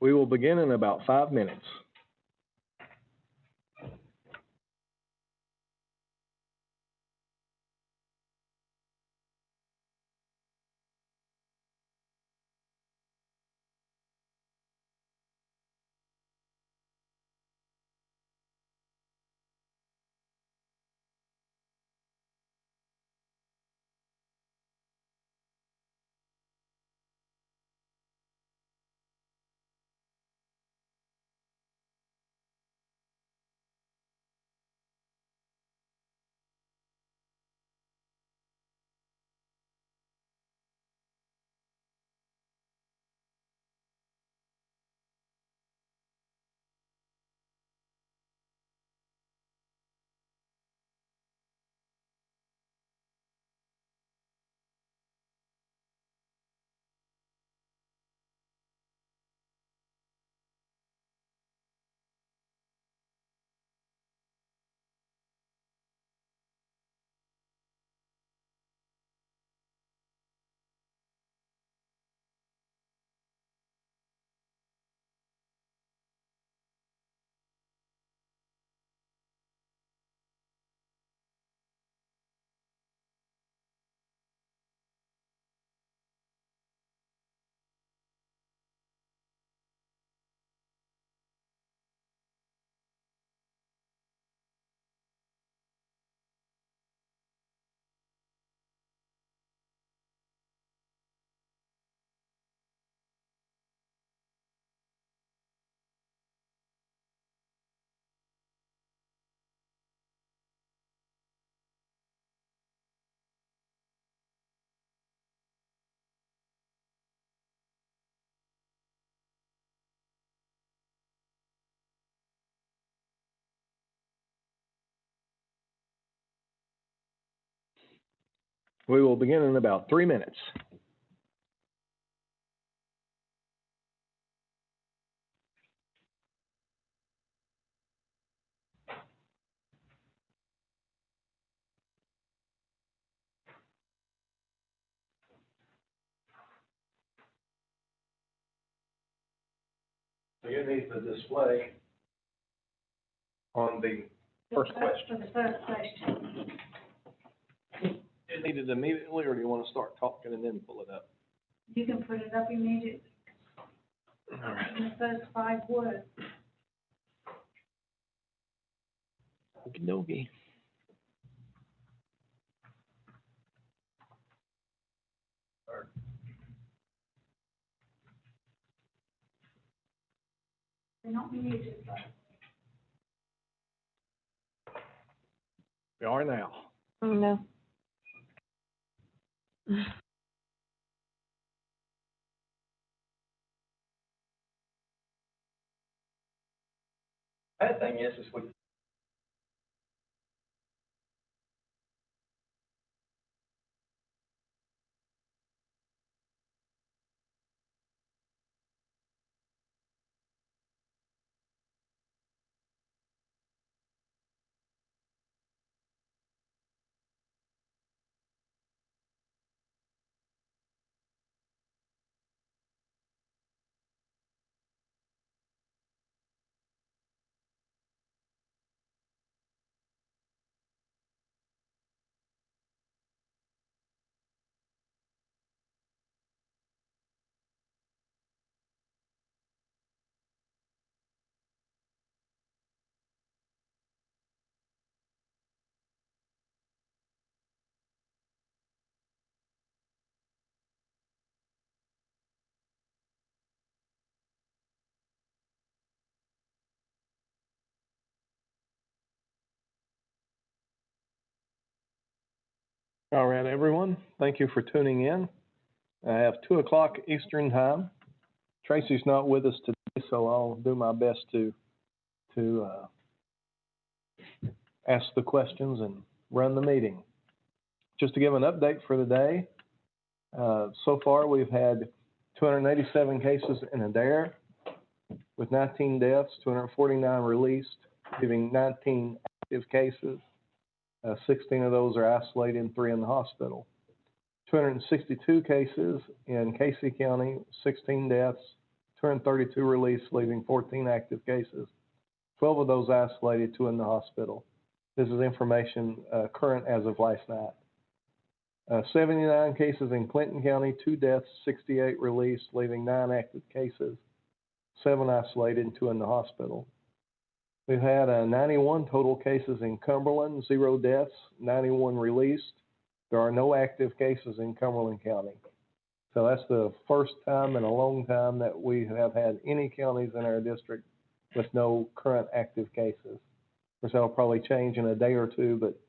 We will begin in about 5 minutes. We will begin in about 3 minutes. So you need the display on the first question. For the first question. You need it immediately, or do you want to start talking and then pull it up? You can put it up immediately All right. in the first 5 words. Okey dokey. They're not muted, but We are now. Oh, no. Bad thing is we. All right, everyone. Thank you for tuning in. I have 2 o'clock Eastern time. Tracy's not with us today, so I'll do my best to ask the questions and run the meeting. Just to give an update for the day, so far we've had 287 cases in Adair with 19 deaths, 249 released, giving 19 active cases. 16 of those are isolated and 3 in the hospital. 262 cases in Casey County, 16 deaths, 232 released, leaving 14 active cases. 12 of those isolated, 2 in the hospital. This is information current as of last night. 79 cases in Clinton County, 2 deaths, 68 released, leaving 9 active cases, 7 isolated, and 2 in the hospital. We've had 91 total cases in Cumberland, 0 deaths, 91 released. There are no active cases in Cumberland County. So that's the first time in a long time that we have had any counties in our district with no current active cases. Of course, that'll probably change in a day or two, but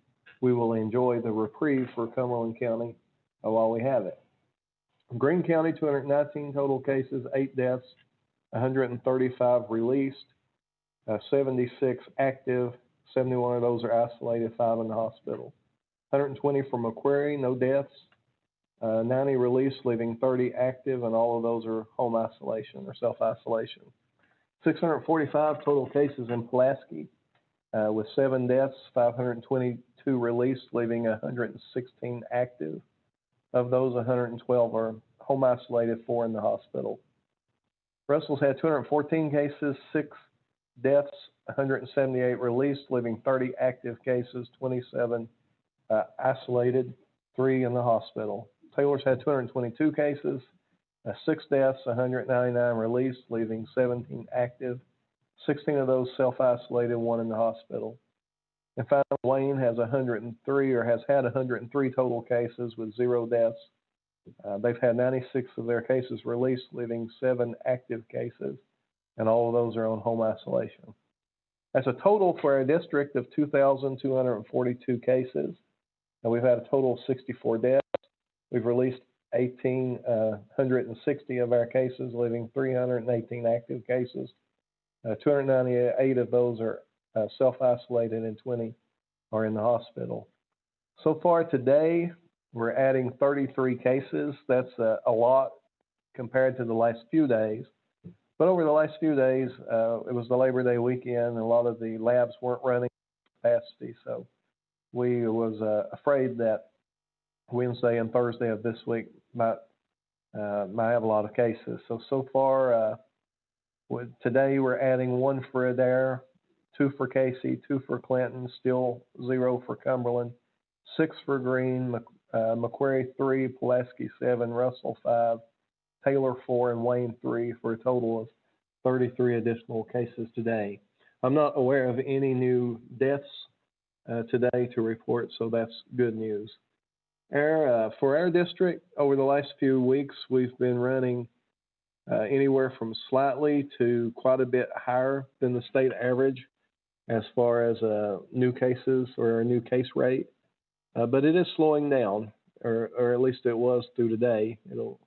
we will enjoy the reprieve for Cumberland County while we have it. Greene County, 219 total cases, 8 deaths, 135 released, 76 active, 71 of those are isolated, 5 in the hospital. 120 from Macquarie, no deaths, 90 released, leaving 30 active, and all of those are home isolation or self-isolation. 645 total cases in Pulaski, with 7 deaths, 522 released, leaving 116 active. Of those, 112 are home isolated, 4 in the hospital. Russell's had 214 cases, 6 deaths, 178 released, leaving 30 active cases, 27 isolated, 3 in the hospital. Taylor's had 222 cases, 6 deaths, 199 released, leaving 17 active. 16 of those self-isolated, 1 in the hospital. And finally, Wayne has 103 or has had 103 total cases with 0 deaths. They've had 96 of their cases released, leaving 7 active cases, and all of those are on home isolation. That's a total for our district of 2,242 cases, and we've had a total of 64 deaths. We've released 1,860 of our cases, leaving 318 active cases. 298 of those are self-isolated and 20 are in the hospital. So far today, we're adding 33 cases. That's a lot compared to the last few days. But over the last few days, it was the Labor Day weekend, and a lot of the labs weren't running capacity. So we was afraid that Wednesday and Thursday of this week might have a lot of cases. So far, today we're adding 1 for Adair, 2 for Casey, 2 for Clinton, still 0 for Cumberland, 6 for Greene, Macquarie 3, Pulaski 7, Russell 5, Taylor 4, and Wayne 3, for a total of 33 additional cases today. I'm not aware of any new deaths today to report, so that's good news. For our district, over the last few weeks, we've been running anywhere from slightly to quite a bit higher than the state average as far as new cases or a new case rate. But it is slowing down, or at least it was through today. It'll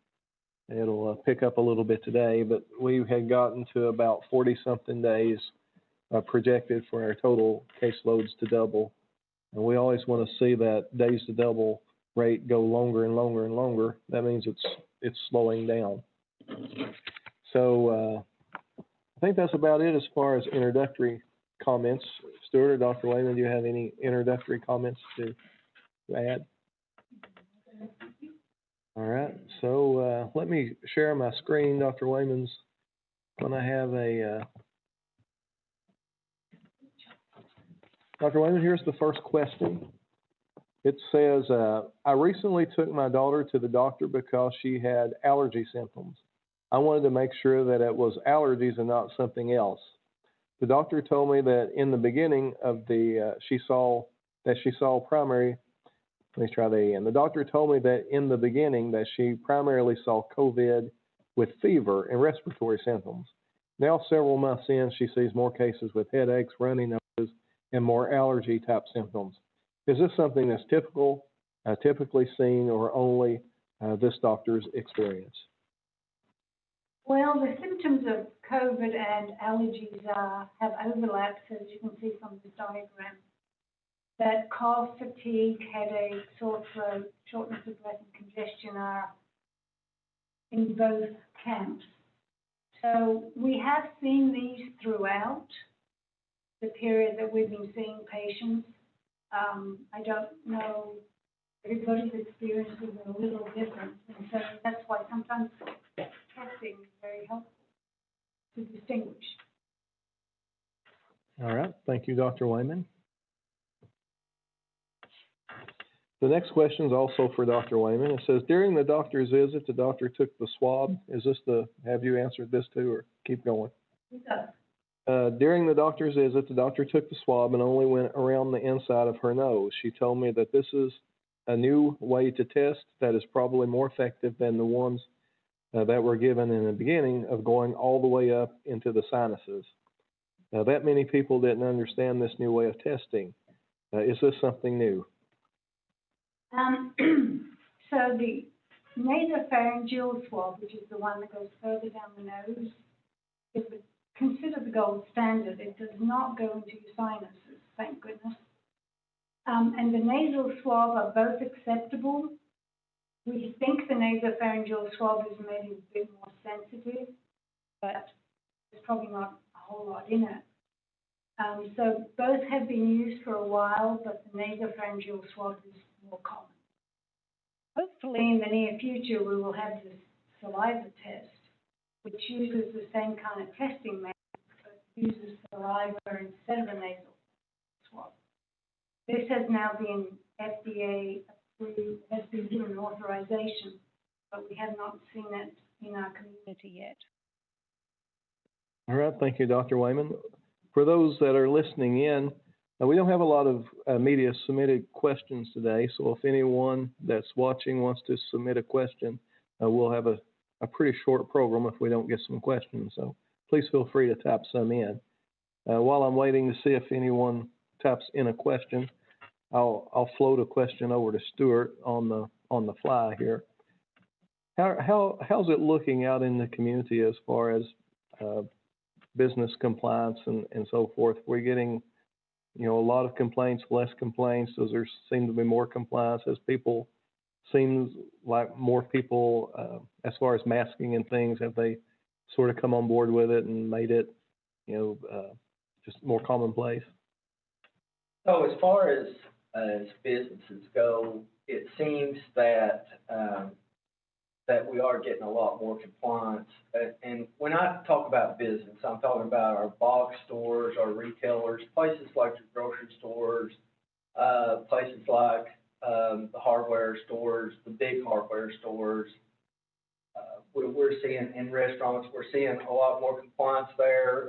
pick up a little bit today, but we had gotten to about 40-something days projected for our total caseloads to double. And we always want to see that days to double rate go longer and longer and longer. That means it's slowing down. So I think that's about it as far as introductory comments. Stuart or Dr. Wayman, do you have any introductory comments to add? All right, so let me share my screen. Dr. Wayman's going to have a... Dr. Wayman, here's the first question. It says, I recently took my daughter to the doctor because she had allergy symptoms. I wanted to make sure that it was allergies and not something else. The doctor told me that in the beginning of she saw primary. Let me try that again. The doctor told me that in the beginning that she primarily saw COVID with fever and respiratory symptoms. Now, several months in, she sees more cases with headaches, runny noses, and more allergy type symptoms. Is this something that's typically seen, or only this doctor's experience? Well, the symptoms of COVID and allergies have overlaps, as you can see from the diagram. That cough, fatigue, headache, sore throat, shortness of breath, and congestion are in both camps. So we have seen these throughout the period that we've been seeing patients. I don't know, everybody's experience is a little different, and so that's why sometimes testing is very helpful. Thank you, Dr. Wayman. The next question is also for Dr. Wayman. It says, during the doctor's visit, the doctor took the swab. Is this have you answered this too, or keep going? During the doctor's visit, the doctor took the swab and only went around the inside of her nose. She told me that this is a new way to test that is probably more effective than the ones that were given in the beginning of going all the way up into the sinuses. That many people didn't understand this new way of testing. Is this something new? So the nasopharyngeal swab, which is the one that goes further down the nose, is considered the gold standard. It does not go into your sinuses, thank goodness. And the nasal swab are both acceptable. We think the nasopharyngeal swab is maybe a bit more sensitive, but there's probably not a whole lot in it. So both have been used for a while, but the nasopharyngeal swab is more common. Hopefully, in the near future, we will have this saliva test, which uses the same kind of testing method, but uses saliva instead of a nasal swab. This has now been FDA approved, has been given authorization, but we have not seen it in our community yet. All right, thank you, Dr. Wayman. For those that are listening in, we don't have a lot of media submitted questions today, so if anyone that's watching wants to submit a question, we'll have a pretty short program if we don't get some questions, so please feel free to type some in. While I'm waiting to see if anyone types in a question, I'll float a question over to Stuart on the fly here. How's it looking out in the community as far as business compliance and so forth? We're getting, a lot of complaints, less complaints. Does there seem to be more compliance as people, seems like more people, as far as masking and things, have they sort of come on board with it and made it, just more commonplace? So as far as businesses go, it seems that that we are getting a lot more compliance. And when I talk about business, I'm talking about our box stores, our retailers, places like your grocery stores, places like the hardware stores, the big hardware stores. We're seeing in restaurants, we're seeing a lot more compliance there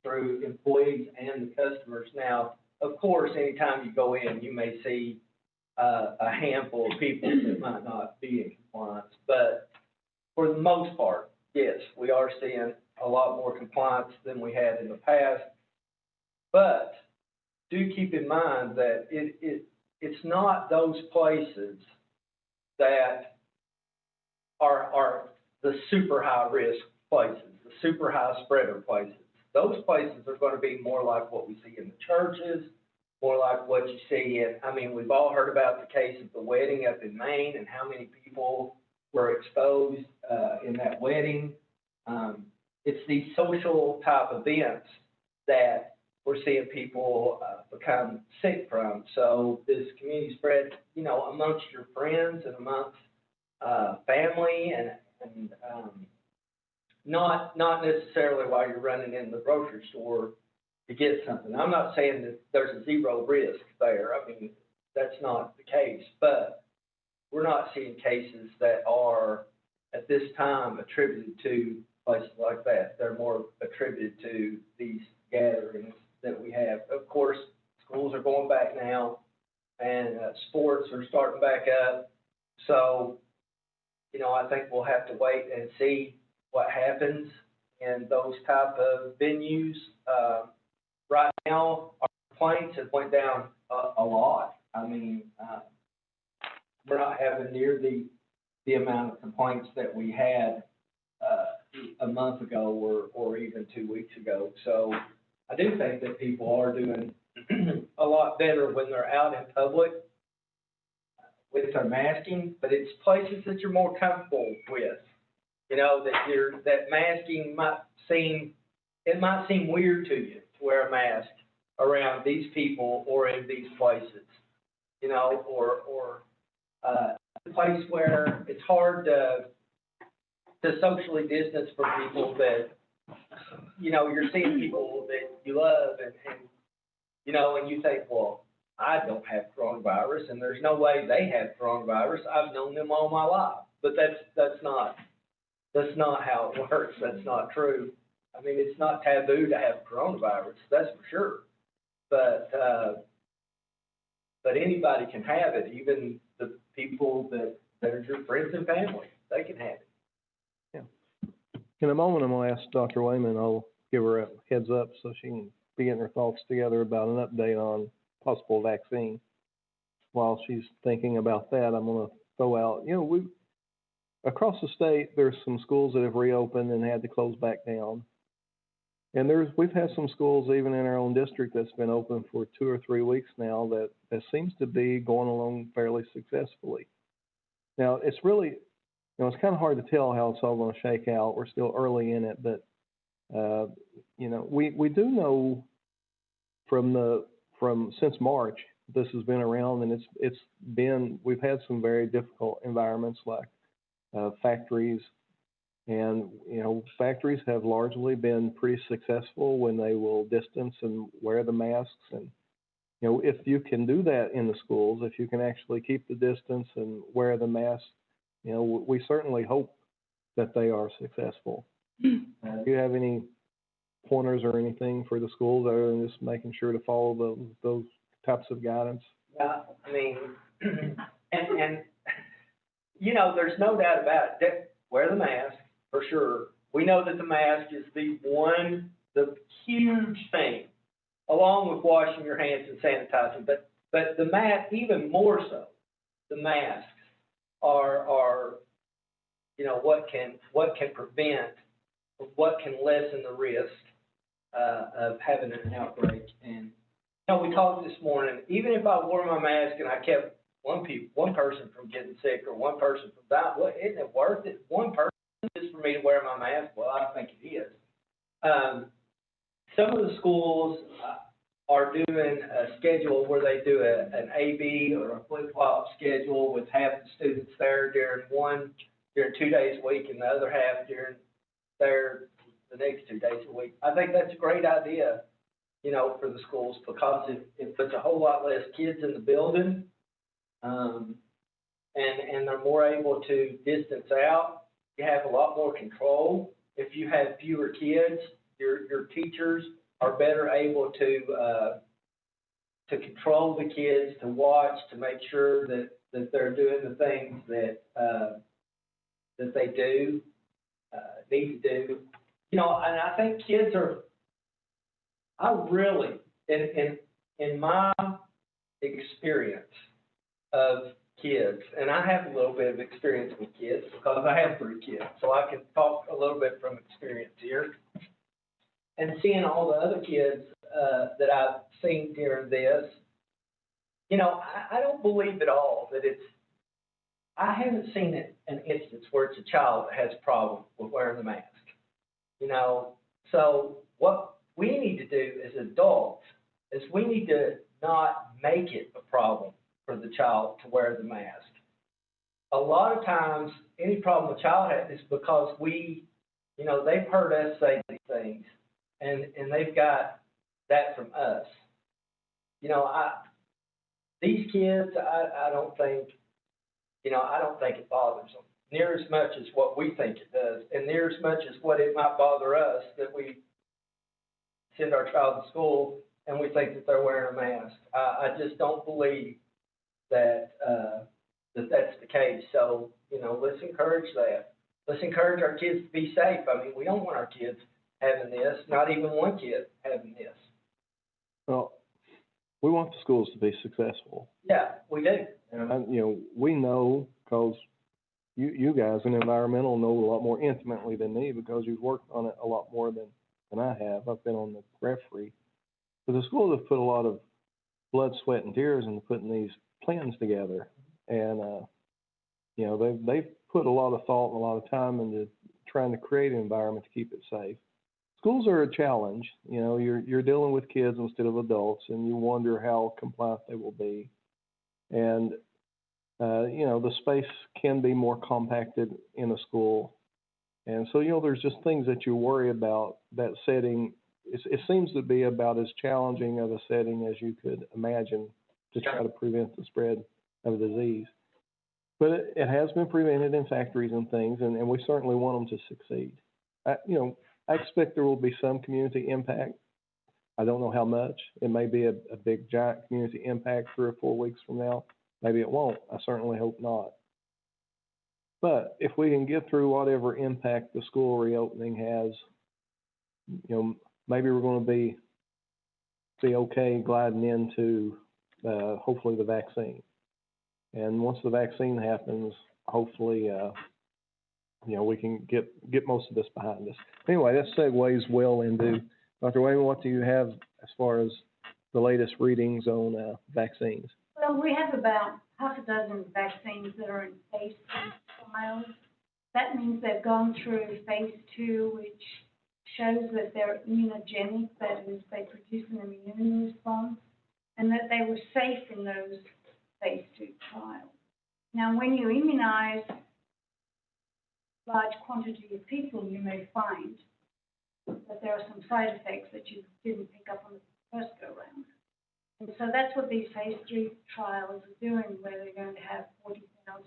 through employees and the customers. Now, of course, anytime you go in, you may see a handful of people that might not be in compliance, but for the most part, yes, we are seeing a lot more compliance than we had in the past. But do keep in mind that it's not those places that are the super high risk places, the super high spreader places. Those places are going to be more like what we see in the churches, more like what you see in, we've all heard about the case of the wedding up in Maine and how many people were exposed in that wedding. It's these social type events that we're seeing people become sick from. So this community spread, amongst your friends and amongst family and not necessarily while you're running in the grocery store to get something. I'm not saying that there's a zero risk there. That's not the case, but we're not seeing cases that are at this time attributed to places like that. They're more attributed to these gatherings that we have. Of course, schools are going back now and sports are starting back up. So, I think we'll have to wait and see what happens in those type of venues. Right now, our complaints have went down a lot. We're not having near the amount of complaints that we had a month ago or even 2 weeks ago. So I do think that people are doing a lot better when they're out in public with their masking, but it's places that you're more comfortable with. That masking might seem weird to you to wear a mask around these people or in these places, or a place where it's hard to socially distance from people that, you're seeing people that you love and You know, and you think, well, I don't have coronavirus, and there's no way they have coronavirus. I've known them all my life. But that's not how it works. That's not true. I mean, it's not taboo to have coronavirus, that's for sure. But anybody can have it, even the people that are your friends and family, they can have it. In a moment, I'm gonna ask Dr. Wayman, I'll give her a heads up so she can be getting her thoughts together about an update on possible vaccine. While she's thinking about that, I'm gonna throw out, across the state, there's some schools that have reopened and had to close back down. And we've had some schools even in our own district that's been open for 2 or 3 weeks now that seems to be going along fairly successfully. Now, it's really, it's kind of hard to tell how it's all going to shake out. We're still early in it, but we do know since March this has been around, and we've had some very difficult environments like factories, and factories have largely been pretty successful when they will distance and wear the masks, and if you can do that in the schools, if you can actually keep the distance and wear the mask, we certainly hope that they are successful. Do you have any pointers or anything for the schools other than just making sure to follow those types of guidance? Yeah, I mean, and there's no doubt about it. Wear the mask for sure. We know that the mask is the huge thing, along with washing your hands and sanitizing. But the mask, even more so, the masks are what can prevent, what can lessen the risk of having an outbreak. And we talked this morning. Even if I wore my mask and I kept one person from getting sick or one person from dying, isn't it worth it? One person just for me to wear my mask? Well, I think it is. Some of the schools are doing a schedule where they do an A/B or a flip-flop schedule with half the students there during 2 days a week and the other half during the next 2 days a week. I think that's a great idea, for the schools, because it puts a whole lot less kids in the building, and they're more able to distance out. You have a lot more control. If you have fewer kids, your teachers are better able to control the kids, to watch, to make sure that they're doing the things that they need to do. And I think kids in my experience of kids, and I have a little bit of experience with kids because I have 3 kids, so I can talk a little bit from experience here. And seeing all the other kids that I've seen during this, I don't believe at all that I haven't seen an instance where it's a child that has a problem with wearing the mask. So what we need to do as adults is we need to not make it a problem for the child to wear the mask. A lot of times, any problem a child has is because they've heard us say these things, and they've got that from us. These kids, I don't think it bothers them near as much as what we think it does, and near as much as what it might bother us that we send our child to school and we think that they're wearing a mask. I just don't believe that that's the case. So, let's encourage that. Let's encourage our kids to be safe. I mean, we don't want our kids having this, not even one kid having this. Well, we want the schools to be successful. Yeah, we do. And, we know, because you guys in environmental know a lot more intimately than me, because you've worked on it a lot more than I have. I've been on the referee. But the schools have put a lot of blood, sweat, and tears into putting these plans together. And, they've put a lot of thought and a lot of time into trying to create an environment to keep it safe. Schools are a challenge. You're dealing with kids instead of adults, and you wonder how compliant they will be. And, the space can be more compacted in a school. And so, there's just things that you worry about that setting it seems to be about as challenging of a setting as you could imagine to try to prevent the spread of the disease. But it has been prevented in factories and things, and we certainly want them to succeed. I expect there will be some community impact. I don't know how much. It may be a big, giant community impact 3 or 4 weeks from now. Maybe it won't. I certainly hope not. But if we can get through whatever impact the school reopening has, maybe we're going to be okay gliding into hopefully the vaccine. And once the vaccine happens, hopefully, we can get most of this behind us. Anyway, that segues well into, Dr. Wayman, what do you have as far as the latest readings on vaccines? Well, we have about half a dozen vaccines that are in phase 2 trials. That means they've gone through phase 2, which shows that they're immunogenic, that is, they produce an immune response, and that they were safe in those phase 2 trials. Now, when you immunize large quantity of people, you may find that there are some side effects that you didn't pick up on the first go-round. And so that's what these phase 3 trials are doing, where they're going to have 40,000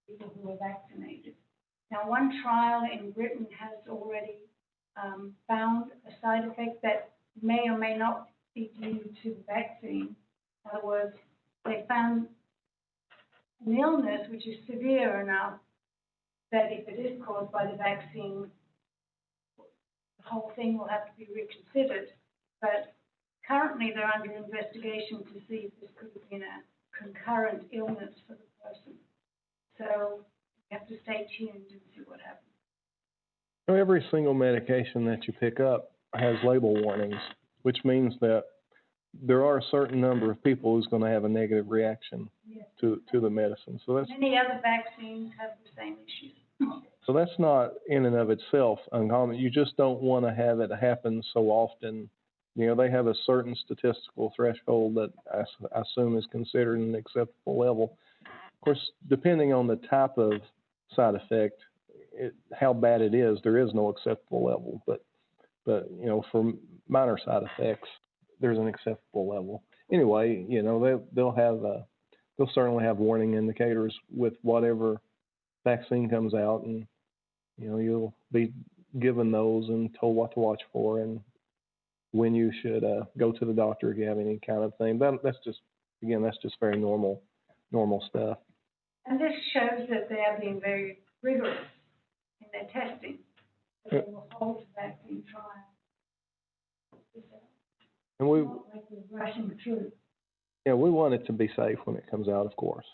people who are vaccinated. Now, one trial in Britain has already found a side effect that may or may not be due to the vaccine. In other words, they found an illness which is severe enough that if it is caused by the vaccine, the whole thing will have to be reconsidered. But currently, they're under investigation to see if this could have been a concurrent illness for the person. So you have to stay tuned and see what happens. Every single medication that you pick up has label warnings, which means that there are a certain number of people who's going to have a negative reaction to the medicine. So that's many other vaccines have the same issues. So that's not in and of itself uncommon. You just don't want to have it happen so often. They have a certain statistical threshold that I assume is considered an acceptable level. Of course, depending on the type of side effect, how bad it is, there is no acceptable level. But for minor side effects, there's an acceptable level. Anyway, they'll certainly have warning indicators with whatever vaccine comes out, and you'll be given those and told what to watch for and when you should go to the doctor if you have any kind of thing. That's just very normal stuff. And this shows that they are being very rigorous in their testing. That they will hold the vaccine trial. And we rushing through. Yeah, we want it to be safe when it comes out, of course.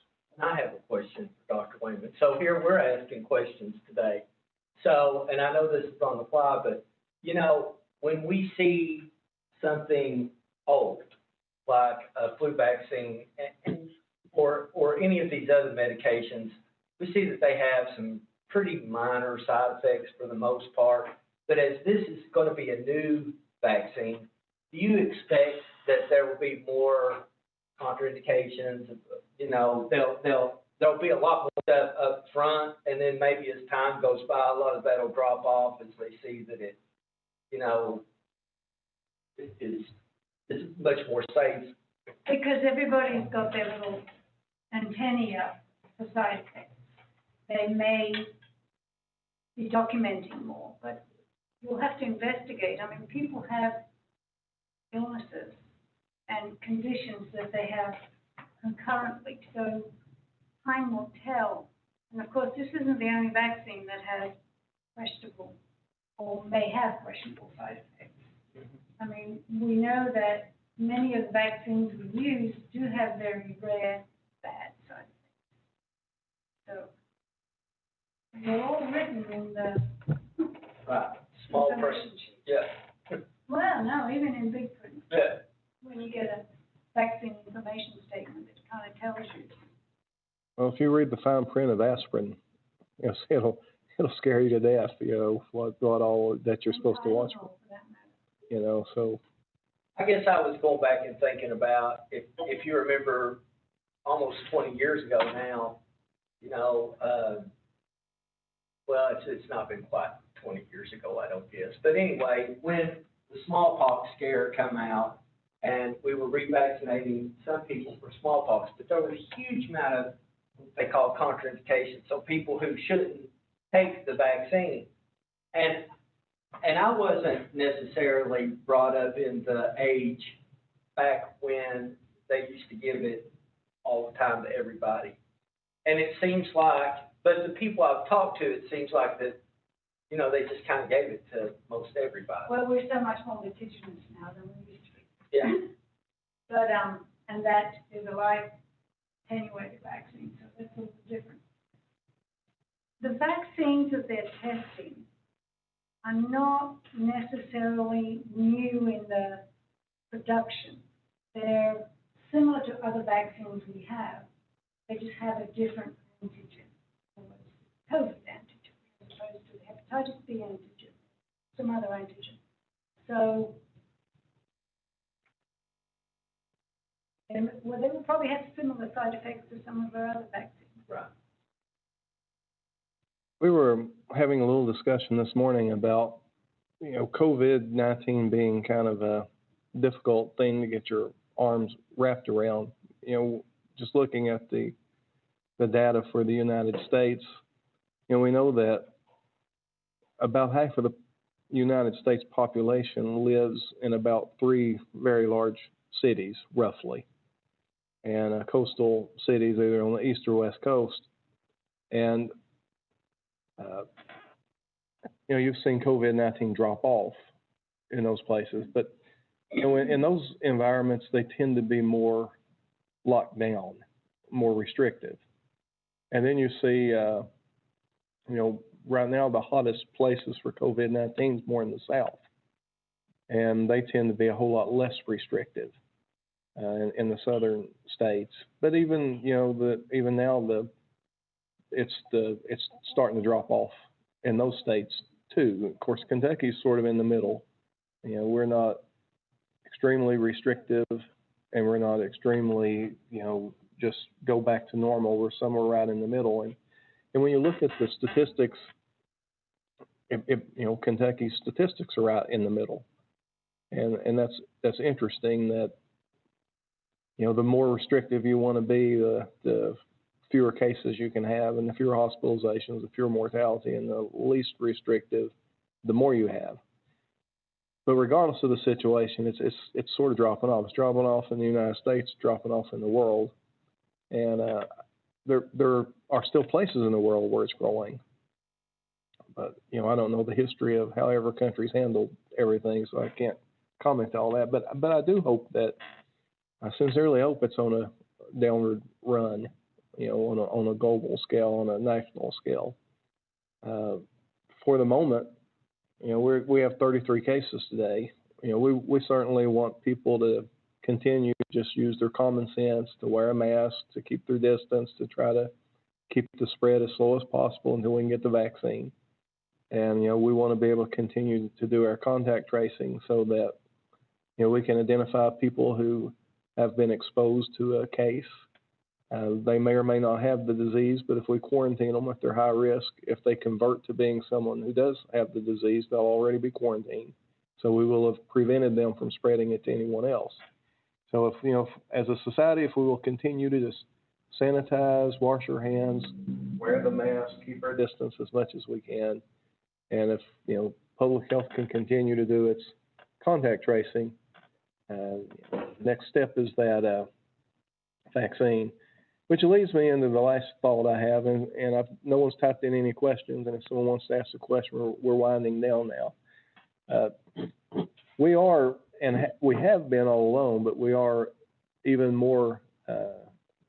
I have a question for Dr. Wayman. So here we're asking questions today. So, and I know this is on the fly, but when we see something old, like a flu vaccine or any of these other medications, we see that they have some pretty minor side effects for the most part. But as this is going to be a new vaccine, do you expect that there will be more contraindications? There'll be a lot more stuff up front, and then maybe as time goes by, a lot of that will drop off as they see that it, is much more safe. Because everybody's got their little antennae up for side effects. They may be documenting more, but you'll have to investigate. I mean, people have illnesses and conditions that they have concurrently, so time will tell. And of course, this isn't the only vaccine that has questionable or may have questionable side effects. I mean, we know that many of the vaccines we use do have very rare bad side effects. So they're all written in the Small print. Yeah. Well, no, even in big print. Yeah. When you get a vaccine information statement, it kind of tells you. Well, if you read the fine print of aspirin, it'll scare you to death. What all that you're supposed to watch for. So. I guess I was going back and thinking about if you remember almost 20 years ago now, well, it's not been quite 20 years ago, I don't guess. But anyway, when the smallpox scare come out, and we were revaccinating some people for smallpox, but there was a huge amount of what they call contraindications, so people who shouldn't take the vaccine. And I wasn't necessarily brought up in the age back when they used to give it all the time to everybody. And it seems like, but the people I've talked to, it seems like that, you know, they just kind of gave it to most everybody. Well, we're so much more litigious now than we used to be. Yeah. But, and that is a life attenuated vaccine, so that's a little different. The vaccines that they're testing are not necessarily new in the production. They're similar to other vaccines we have. They just have a different antigen, COVID antigen, as opposed to the hepatitis B antigen, some other antigen. So, well, they will probably have similar side effects to some of our other vaccines. Right. We were having a little discussion this morning about, you know, COVID-19 being kind of a difficult thing to get your arms wrapped around. You know, just looking at the data for the United States, you know, we know that about half of the United States population lives in about 3 very large cities, roughly, and coastal cities either on the east or west coast. And you know, you've seen COVID-19 drop off in those places, but you know, in those environments, they tend to be more locked down, more restrictive. And then you see, you know, right now the hottest places for COVID-19 is more in the south, and they tend to be a whole lot less restrictive in the southern states. But even, you know, even now it's starting to drop off in those states too. Of course, Kentucky's sort of in the middle. You know, we're not extremely restrictive, and we're not extremely, you know, just go back to normal. We're somewhere right in the middle. And when you look at the statistics, you know, Kentucky's statistics are right in the middle. And that's interesting that, you know, the more restrictive you want to be, the fewer cases you can have, and the fewer hospitalizations, the fewer mortality, and the least restrictive, the more you have. But regardless of the situation, it's sort of dropping off. It's dropping off in the United States, dropping off in the world. And there are still places in the world where it's growing. But, you know, I don't know the history of how every country's handled everything, so I can't comment on all that. But I do hope that, I sincerely hope it's on a downward run, you know, on a global scale, on a national scale. For the moment, you know, we have 33 cases today. You know, we certainly want people to continue to just use their common sense, to wear a mask, to keep their distance, to try to keep the spread as slow as possible until we can get the vaccine. And, you know, we want to be able to continue to do our contact tracing so that, you know, we can identify people who have been exposed to a case. They may or may not have the disease, but if we quarantine them, if they're high risk, if they convert to being someone who does have the disease, they'll already be quarantined. So we will have prevented them from spreading it to anyone else. So if, you know, as a society, if we will continue to just sanitize, wash our hands, wear the mask, keep our distance as much as we can, and if, you know, public health can continue to do its contact tracing, next step is that vaccine. Which leads me into the last thought I have, and no one's typed in any questions, and if someone wants to ask a question, we're winding down now. We are, and we have been all along, but we are even more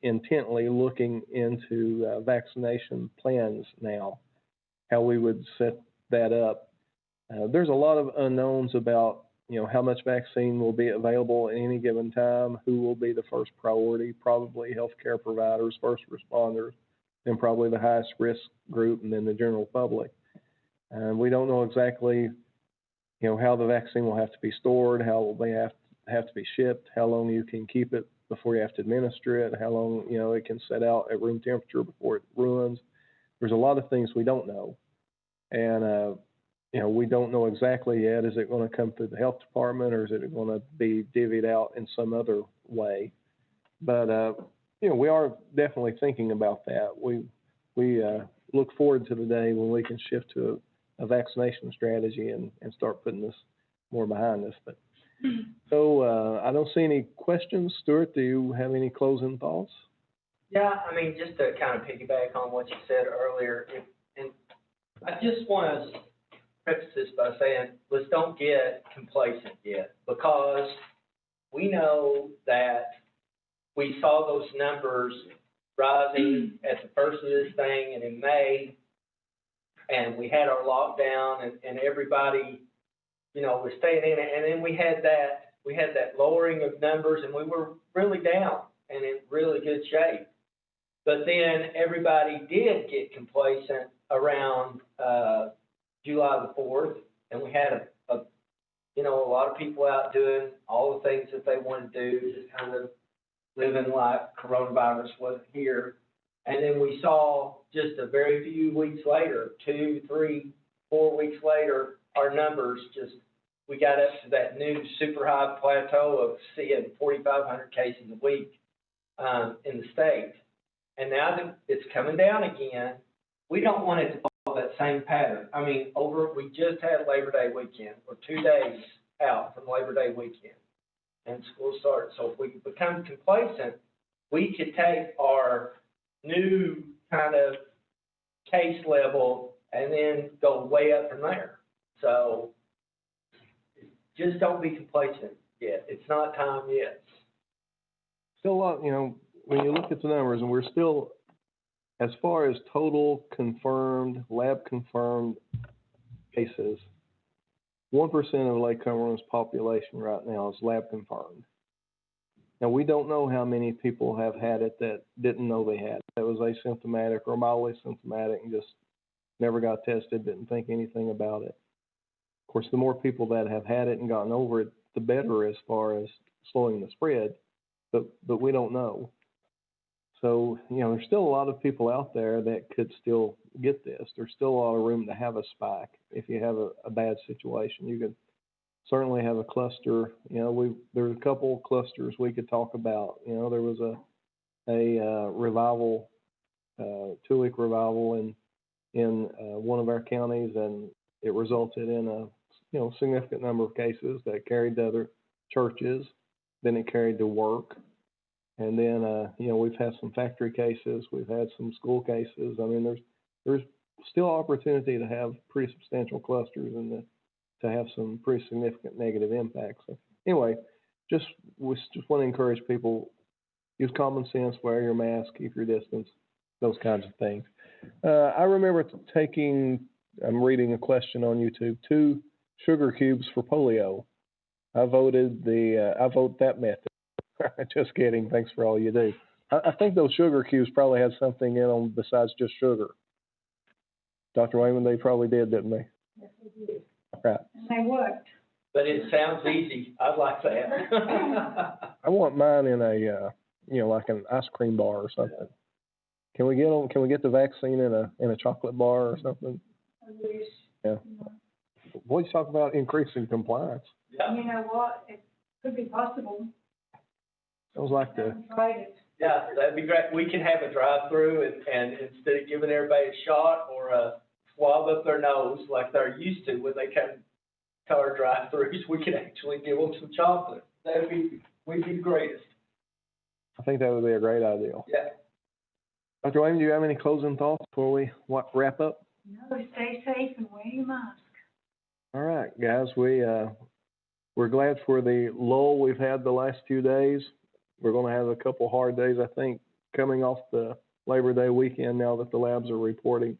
intently looking into vaccination plans now, how we would set that up. There's a lot of unknowns about, you know, how much vaccine will be available at any given time, who will be the first priority, probably healthcare providers, first responders, then probably the highest risk group, and then the general public. And we don't know exactly, you know, how the vaccine will have to be stored, how it may have to be shipped, how long you can keep it before you have to administer it, how long, you know, it can set out at room temperature before it ruins. There's a lot of things we don't know. And we don't know exactly yet. Is it gonna come through the health department, or is it gonna be divvied out in some other way? But, we are definitely thinking about that. We look forward to the day when we can shift to a vaccination strategy and start putting this more behind us. But, so, I don't see any questions. Stuart, do you have any closing thoughts? Yeah, I mean, just to kind of piggyback on what you said earlier, and I just want to preface this by saying, let's don't get complacent yet, because we know that we saw those numbers rising at the first of this thing and in May, and we had our lockdown and everybody, was staying in it, and then we had that lowering of numbers, and we were really down and in really good shape. But then everybody did get complacent around July the 4th, and we had a lot of people out doing all the things that they wanted to do, just kind of living like coronavirus wasn't here. And then we saw just a very few weeks later, 2, 3, 4 weeks later, our numbers we got up to that new super high plateau of seeing 4,500 cases a week in the state. And now that it's coming down again, we don't want it to follow that same pattern. I mean, we just had Labor Day weekend. We're 2 days out from Labor Day weekend, and school starts. So if we become complacent, we could take our new kind of case level and then go way up from there. So just don't be complacent yet. It's not time yet. Still a lot, when you look at the numbers, and we're still, as far as total confirmed, lab confirmed cases, 1% of Lake Cumberland's population right now is lab confirmed. Now, we don't know how many people have had it that didn't know they had it. That was asymptomatic or mildly symptomatic and just never got tested, didn't think anything about it. Of course, the more people that have had it and gotten over it, the better as far as slowing the spread, but we don't know. So, there's still a lot of people out there that could still get this. There's still a lot of room to have a spike. If you have a bad situation, you could certainly have a cluster. There's a couple clusters we could talk about. There was a revival, 2-week revival in one of our counties, and it resulted in a significant number of cases that carried to other churches. Then it carried to work. And then, we've had some factory cases, we've had some school cases. I mean, there's still opportunity to have pretty substantial clusters and to have some pretty significant negative impacts. So anyway, we just want to encourage people, use common sense, wear your mask, keep your distance, those kinds of things. I remember I'm reading a question on YouTube, 2 sugar cubes for polio. I vote that method. Just kidding. Thanks for all you do. I think those sugar cubes probably had something in them besides just sugar. Dr. Wayman, they probably did, didn't they? Yes, they did. Right. And they worked. But it sounds easy. I'd like that. I want mine in a, like an ice cream bar or something. Can we get them? Can we get the vaccine in a chocolate bar or something? I wish. Yeah. Boy, you talk about increasing compliance. Yeah. You know what? It could be possible. Sounds like Haven't tried it. Yeah, that'd be great. We can have a drive-through and instead of giving everybody a shot or a swab up their nose like they're used to when they come to our drive-throughs, we can actually give them some chocolate. We'd be the greatest. I think that would be a great idea. Yeah. Dr. Wayman, do you have any closing thoughts before we wrap up? No, stay safe and wear your mask. All right, guys, we're glad for the lull we've had the last few days. We're going to have a couple hard days, I think, coming off the Labor Day weekend now that the labs are reporting.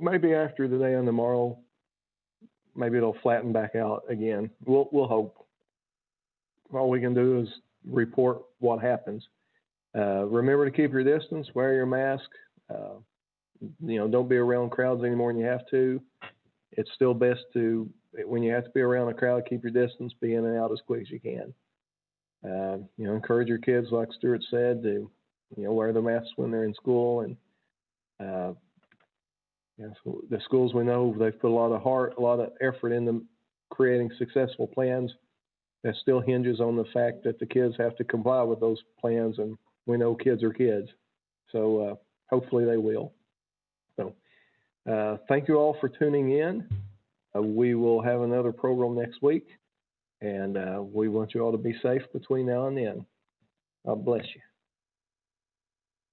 Maybe after today and tomorrow, maybe it'll flatten back out again. We'll hope. All we can do is report what happens. Remember to keep your distance, wear your mask. Don't be around crowds any more than you have to. It's still best when you have to be around a crowd, keep your distance, be in and out as quick as you can. Encourage your kids, like Stuart said, to, wear their masks when they're in school, and Yeah, so the schools we know, they've put a lot of heart, a lot of effort into creating successful plans. That still hinges on the fact that the kids have to comply with those plans, and we know kids are kids. So hopefully they will. So thank you all for tuning in. We will have another program next week, and we want you all to be safe between now and then. God bless you.